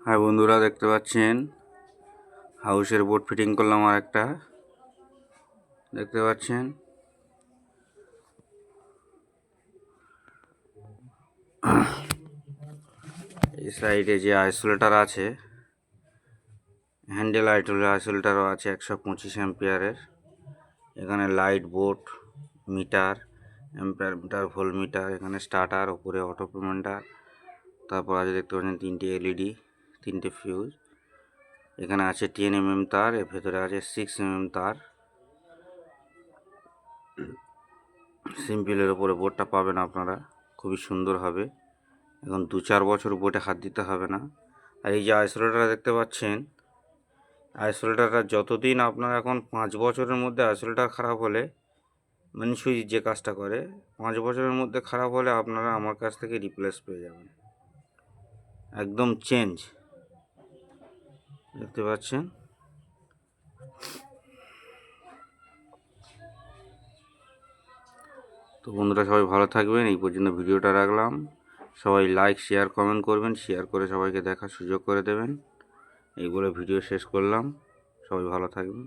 হ্যাঁ বন্ধুরা, দেখতে পাচ্ছেন হাউসের বোর্ড ফিটিং করলাম আর একটা। দেখতে পাচ্ছেন এই সাইডে যে আইসোলেটার আছে, হ্যান্ডেল আইসোলেটারও আছে 125 অ্যাম্পিয়ারের। এখানে light board meter, ampere meter, volt meter, এখানে স্টার্টার, ওপরে অটো পেমেন্টার। তারপর আছে দেখতে পাচ্ছেন 3টে এলইডি, 3টে ফিউজ। এখানে আছে 10 mm তার, এর ভেতরে আছে 6 mm তার। সিম্পলের ওপরে বোর্ডটা পাবেন আপনারা, খুবই সুন্দর হবে। এখন 2-4 বছর বোর্ডে হাত দিতে হবে না। আর এই যে আইসোলেটার দেখতে পাচ্ছেন, আইসোলেটারটা যতদিন আপনার, এখন 5 বছরের মধ্যে আইসোলেটার খারাপ হলে, মানে সুইচ যে কাজটা করে, 5 বছরের মধ্যে খারাপ হলে আপনারা আমার কাছ থেকে রিপ্লেস পেয়ে যাবেন, একদম চেঞ্জ। দেখতে পাচ্ছেন। তো বন্ধুরা, সবাই ভালো থাকবেন। এই পর্যন্ত ভিডিওটা রাখলাম। সবাই লাইক, শেয়ার, কমেন্ট করবেন, শেয়ার করে সবাইকে দেখার সুযোগ করে দেবেন। এই বলে ভিডিও শেষ করলাম। সবাই ভালো থাকবেন।